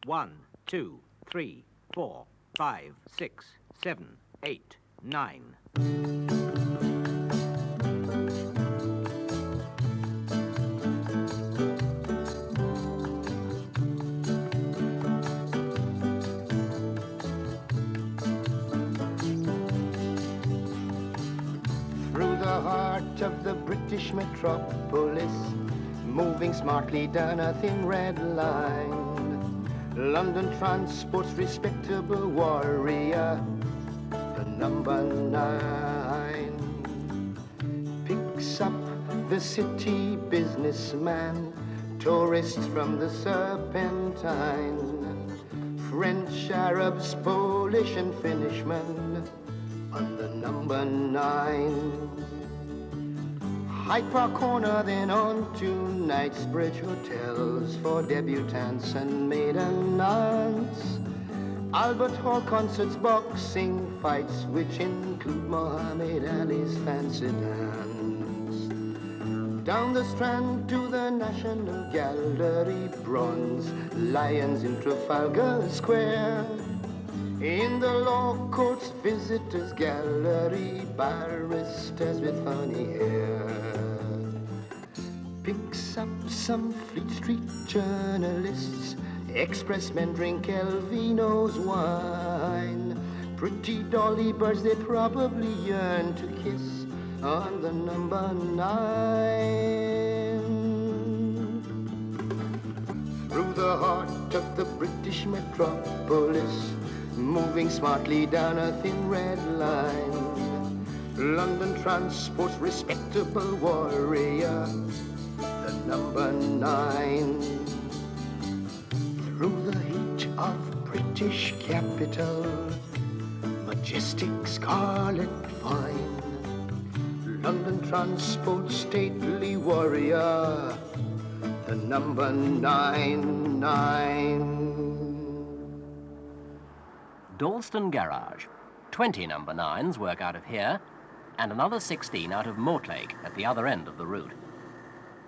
1, 2, 3, 4, 5, 6, 7, 8, 9. Through the heart of the British metropolis, moving smartly down a thin red line, London transports respectable warrior, the number 9. Picks up the city businessman, tourists from the Serpentine, French, Arabs, Polish and Finishmen on the number 9. Hyde Park Corner, then on to Knightsbridge hotels for debutantes and maiden aunts. Albert Hall concerts, boxing fights, which include Muhammad Ali's fancy dance. Down the Strand to the National Gallery, bronze lions in Trafalgar Square. In the law courts, visitors gallery, barristers with funny hair. Picks up some Fleet Street journalists, expressmen drink Elvino's wine. Pretty dolly birds they probably yearn to kiss on the number 9. Through the heart of the British metropolis, moving smartly down a thin red line, London transports respectable warrior, the number 9. Through the heat of British capital, majestic scarlet fine, London transports stately warrior, the number 9. Dalston Garage. 20 number 9s work out of here, and another 16 out of Mortlake at the other end of the route.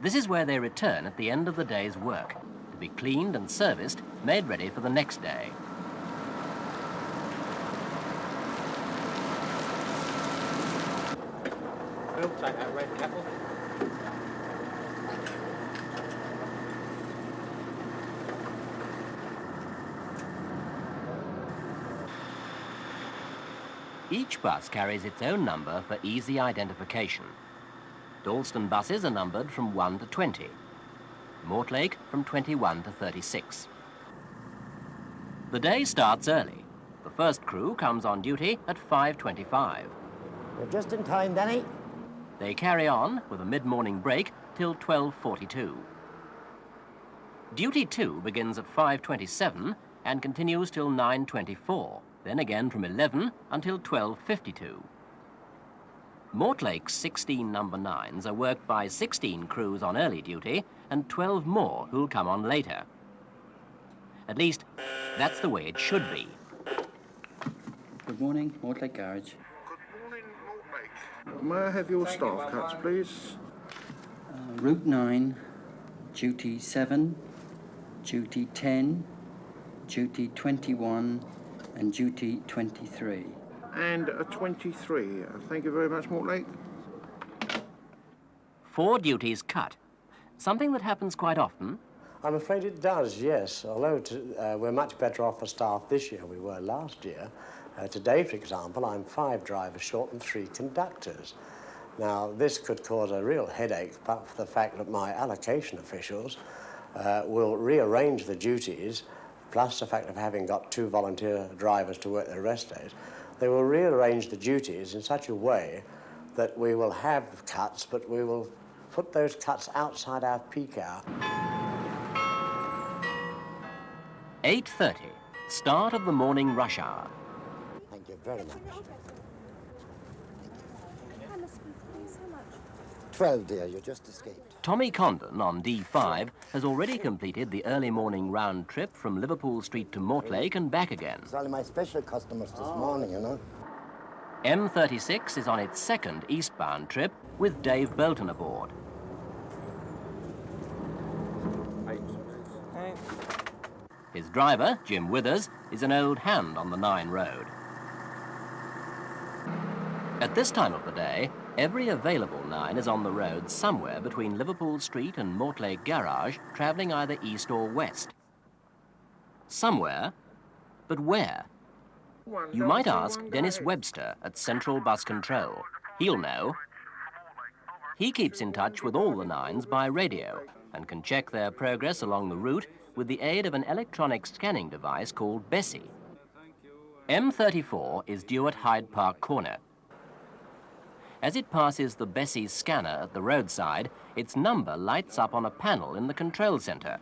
This is where they return at the end of the day's work, to be cleaned and serviced, made ready for the next day. We'll take that red kettle. Each bus carries its own number for easy identification. Dalston buses are numbered from 1 to 20. Mortlake from 21 to 36. The day starts early. The first crew comes on duty at 5:25. You're just in time, Danny. They carry on with a mid-morning break till 12:42. Duty 2 begins at 5:27 and continues till 9:24. Then again from 11 until 12:52. Mortlake's 16 number 9s are worked by 16 crews on early duty and 12 more who'll come on later. At least, that's the way it should be. Good morning, Mortlake Garage. Good morning, Mortlake. May I have your staff cuts, please? Route 9, Duty 7, Duty 10, Duty 21, and Duty 23. And a 23. Thank you very much, Mortlake. 4 duties cut. Something that happens quite often. I'm afraid it does, yes. Although we're much better off for staff this year than we were last year. Today, for example, I'm 5 drivers short and 3 conductors. Now, this could cause a real headache, but for the fact that my allocation officials will rearrange the duties, plus the fact of having got 2 volunteer drivers to work their rest days. They will rearrange the duties in such a way that we will have cuts, but we will put those cuts outside our peak hour. 8:30, start of the morning rush hour. Thank you very much. 12, dear, you just escaped. Tommy Condon on D5 has already completed the early morning round trip from Liverpool Street to Mortlake and back again. It's only my special customers this morning, you know. M36 is on its second eastbound trip with Dave Belton aboard. His driver, Jim Withers, is an old hand on the 9 road. At this time of the day, every available 9 is on the road somewhere between Liverpool Street and Mortlake Garage, travelling either east or west. Somewhere, but where? You might ask Dennis Webster at Central Bus Control. He'll know. He keeps in touch with all the 9s by radio and can check their progress along the route with the aid of an electronic scanning device called Bessie. M34 is due at Hyde Park Corner. As it passes the Bessie scanner at the roadside, its number lights up on a panel in the control centre.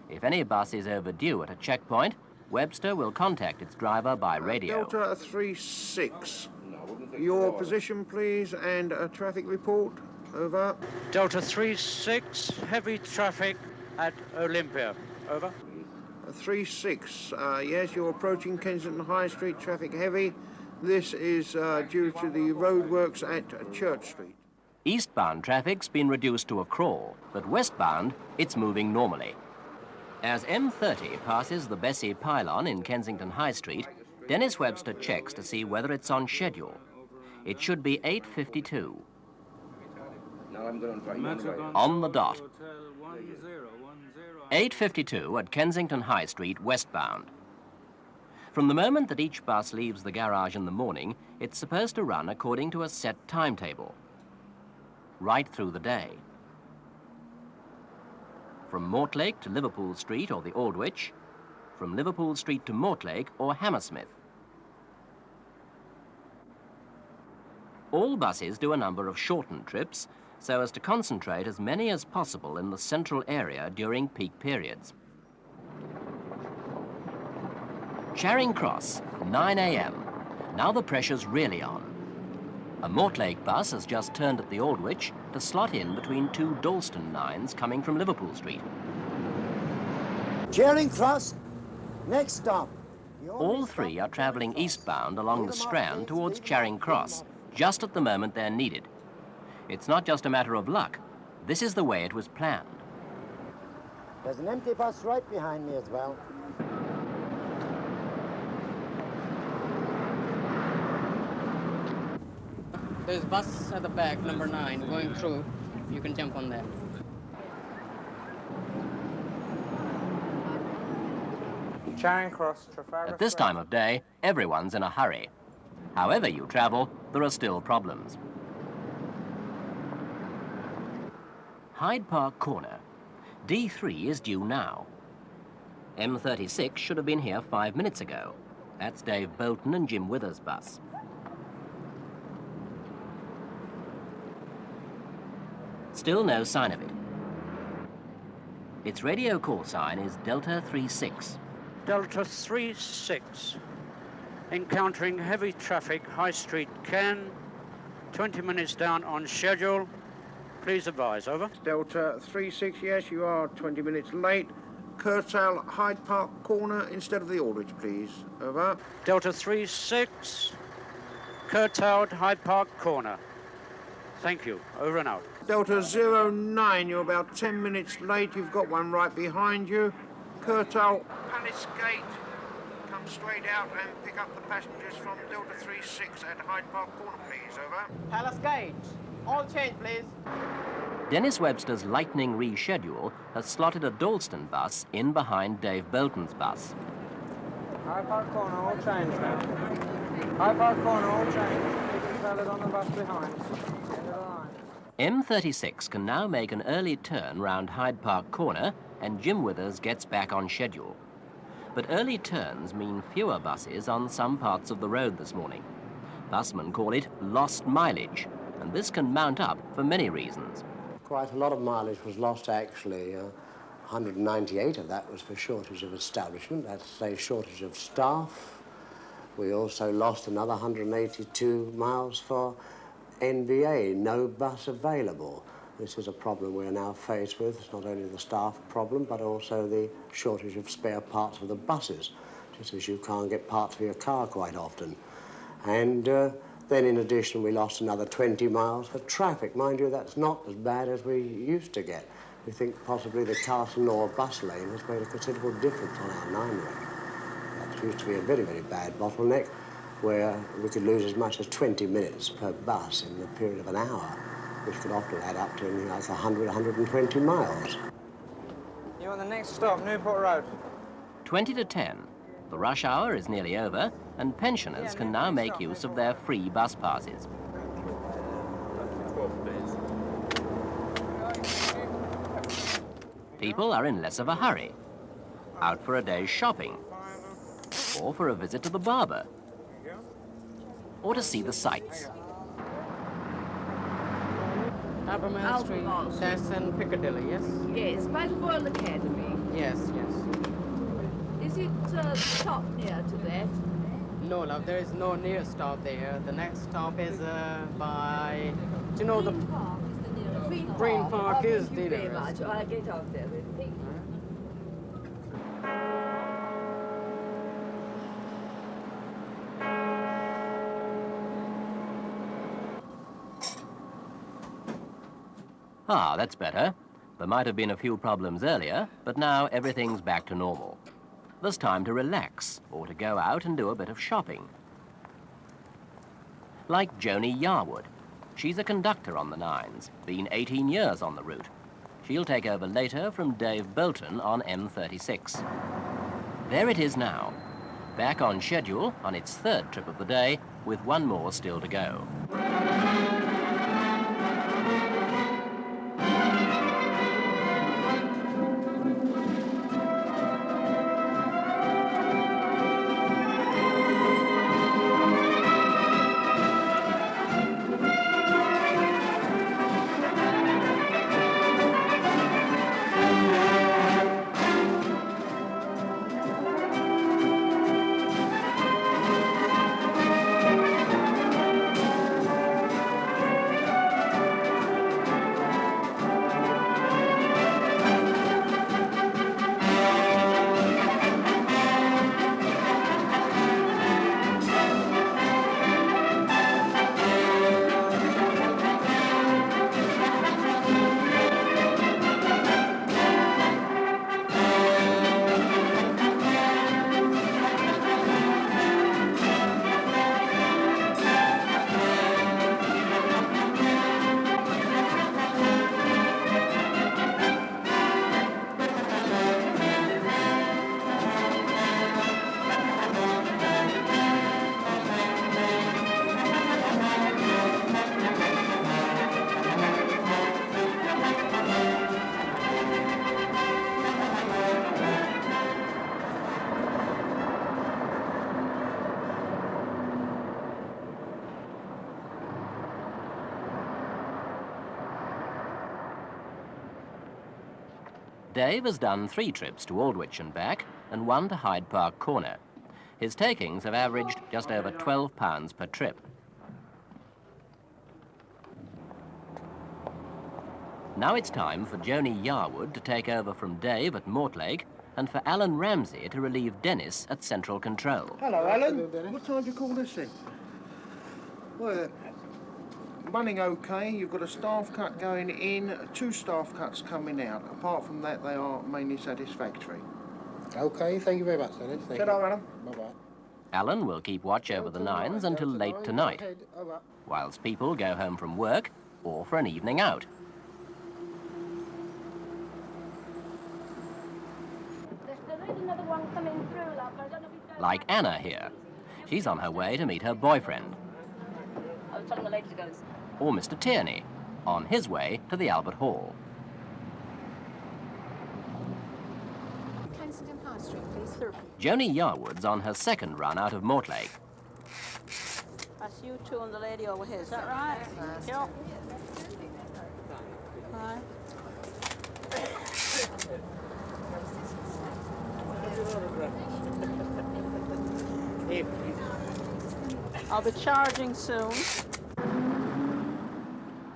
If any bus is overdue at a checkpoint, Webster will contact its driver by radio. Delta 36, your position please and a traffic report, over. Delta 36, heavy traffic at Olympia, over. 36, yes, you're approaching Kensington High Street, traffic heavy. This is due to the roadworks at Church Street. Eastbound traffic's been reduced to a crawl, but westbound, it's moving normally. As M30 passes the Bessie pylon in Kensington High Street, Dennis Webster checks to see whether it's on schedule. It should be 8:52. On the dot. 8:52 at Kensington High Street, westbound. From the moment that each bus leaves the garage in the morning, it's supposed to run according to a set timetable, right through the day. From Mortlake to Liverpool Street or the Aldwych, from Liverpool Street to Mortlake or Hammersmith. All buses do a number of shortened trips so as to concentrate as many as possible in the central area during peak periods. Charing Cross, 9 a.m. Now the pressure's really on. A Mortlake bus has just turned at the Aldwych to slot in between 2 Dalston 9s coming from Liverpool Street. Charing Cross, next stop. All 3 are travelling eastbound along the Strand towards Charing Cross, just at the moment they're needed. It's not just a matter of luck. This is the way it was planned. There's an empty bus right behind me as well. There's a bus at the back, number 9, going through. You can jump on that. Charing Cross, Trafalgar. At this time of day, everyone's in a hurry. However you travel, there are still problems. Hyde Park Corner. D3 is due now. M36 should have been here 5 minutes ago. That's Dave Bolton and Jim Withers' bus. Still no sign of it. Its radio call sign is Delta 36. Delta 36, encountering heavy traffic, High Street, Cannes, 20 minutes down on schedule. Please advise, over. Delta 36, yes, you are 20 minutes late. Curtail Hyde Park Corner instead of the Aldwych, please, over. Delta 36, curtailed Hyde Park Corner. Thank you, over and out. Delta 09, you're about 10 minutes late. You've got one right behind you. Curtail Palace Gate. Come straight out and pick up the passengers from Delta 36 at Hyde Park Corner, please. Over. Palace Gate. All change, please. Dennis Webster's lightning reschedule has slotted a Dalston bus in behind Dave Bolton's bus. Hyde Park Corner, all change now. Hyde Park Corner, all change. Keep the fellas on the bus behind. End of the line. M36 can now make an early turn round Hyde Park Corner and Jim Withers gets back on schedule. But early turns mean fewer buses on some parts of the road this morning. Busmen call it lost mileage, and this can mount up for many reasons. Quite a lot of mileage was lost, actually. 198 of that was for shortage of establishment, that's to say shortage of staff. We also lost another 182 miles for NVA, no bus available. This is a problem we're now faced with. It's not only the staff problem, but also the shortage of spare parts for the buses, just as you can't get parts for your car quite often. And then, in addition, we lost another 20 miles for traffic. Mind you, that's not as bad as we used to get. We think possibly the Castle Nor bus lane has made a considerable difference on our 9 rate. That used to be a very, very bad bottleneck where we could lose as much as 20 minutes per bus in the period of an hour, which could often add up to anything like 100, 120 miles. You're on the next stop, Newport Road. 20 to 10. The rush hour is nearly over, and pensioners can now make use of their free bus passes. People are in less of a hurry, out for a day's shopping, or for a visit to the barber, or to see the sights. Albemarle Street, that's in Piccadilly, yes? Yes, by the Royal Academy. Yes, yes. Is it stop near to that? No, love, there is no near stop there. The next stop is by, do you know the... Green Park is the nearest. Green Park is Thank you the very nearest. much. I'll get out there then. Thank you. Ah, that's better. There might have been a few problems earlier, but now everything's back to normal. There's time to relax or to go out and do a bit of shopping. Like Joni Yarwood. She's a conductor on the 9s, been 18 years on the route. She'll take over later from Dave Bolton on M36. There it is now, back on schedule on its 3rd trip of the day, with one more still to go. Dave has done 3 trips to Aldwych and back, and 1 to Hyde Park Corner. His takings have averaged just over £12 per trip. Now it's time for Joni Yarwood to take over from Dave at Mortlake, and for Alan Ramsey to relieve Dennis at Central Control. Hello, Alan. What time do you call this in? Well, running okay. You've got a staff cut going in, 2 staff cuts coming out. Apart from that, they are mainly satisfactory. OK, thank you very much, Dennis. Thank you. Alan. Bye-bye. Alan will keep watch over the 9s until late tonight, whilst people go home from work or for an evening out. There is another one coming through, love. I don't know if it's... Like Anna here. She's on her way to meet her boyfriend. I was telling the lady to go. Or Mr. Tierney, on his way to the Albert Hall. Kensington High Street, please. Joni Yarwood's on her 2nd run out of Mortlake. That's you 2 and the lady over here, is that right? Thank you. Right. I'll be charging soon.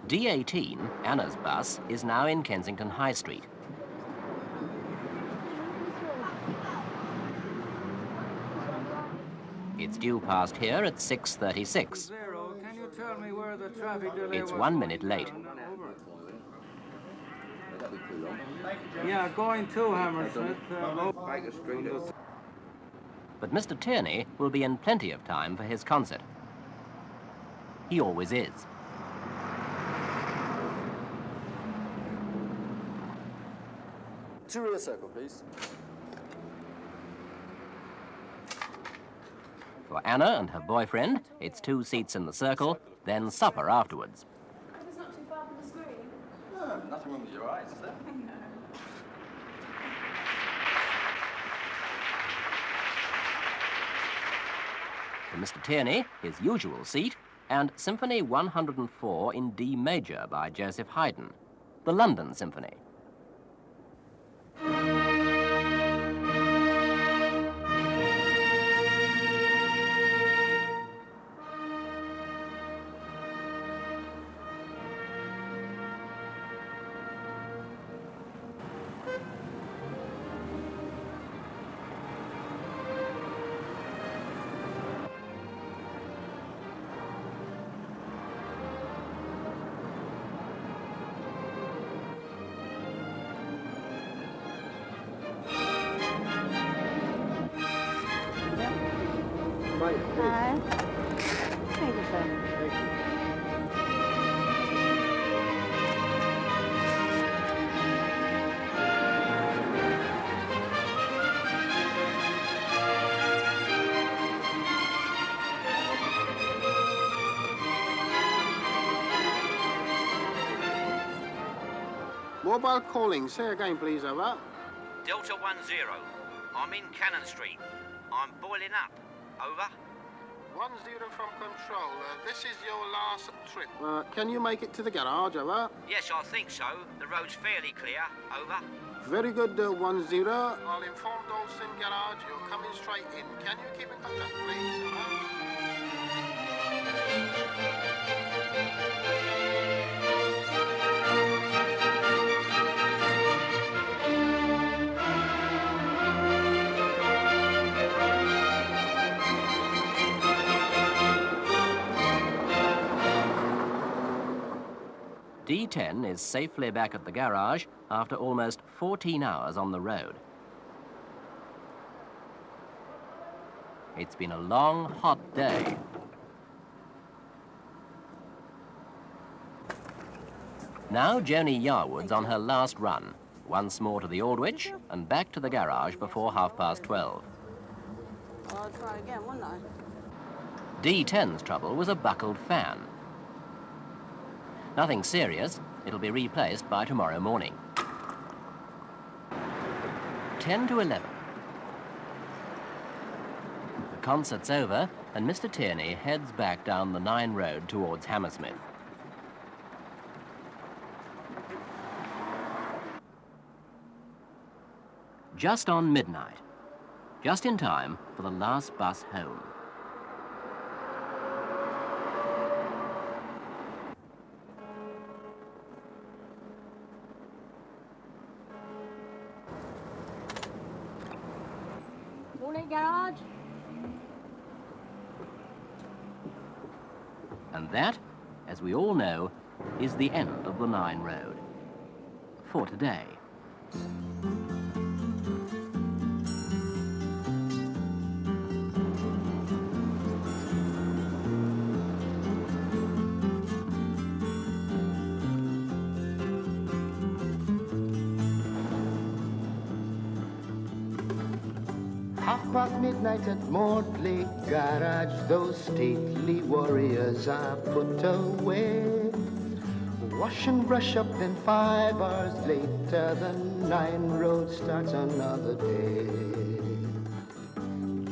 D18, Anna's bus, is now in Kensington High Street. It's due past here at 6:36. Can you tell me where the traffic delay It's 1 minute late. Yeah, going to Hammersmith. But Mr. Tierney will be in plenty of time for his concert. He always is. To rear circle, please. For Anna and her boyfriend, it's 2 seats in the circle, then supper afterwards. It's not too far from the screen. No, nothing wrong with your eyes, is there? For Mr. Tierney, his usual seat, and Symphony 104 in D major by Joseph Haydn, the London Symphony. Hi. Thank you, sir. Mobile calling. Say again, please, over. Delta 10. I'm in Cannon Street. I'm boiling up. Over. 10 from control. This is your last trip. Can you make it to the garage, over? Yes, I think so. The road's fairly clear. Over. Very good, 10. I'll inform Dalston Garage you're coming straight in. Can you keep in contact, please, over? D10 is safely back at the garage after almost 14 hours on the road. It's been a long, hot day. Now Joni Yarwood's on her last run, once more to the Aldwych and back to the garage before 12:30. Well, I'll try again, wouldn't I? D10's trouble was a buckled fan. Nothing serious. It'll be replaced by tomorrow morning. 10 to 11. The concert's over, and Mr. Tierney heads back down the 9 road towards Hammersmith. Just on midnight. Just in time for the last bus home. Morning, garage. And that, as we all know, is the end of the 9 road. For today. Past midnight at Mortley Garage, those stately warriors are put away. Wash and brush up, then 5 hours later, the 9 road starts another day.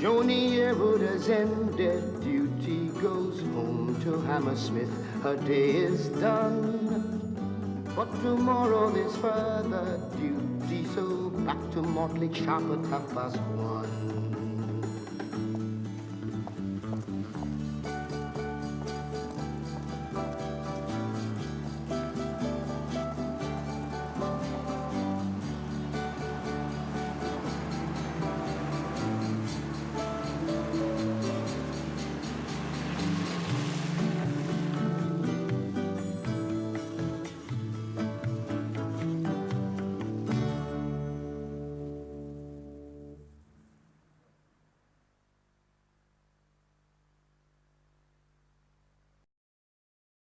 Joni Yearwood has ended duty, goes home to Hammersmith, her day is done. But tomorrow there's further duty, so back to Mortley sharp at 1:30.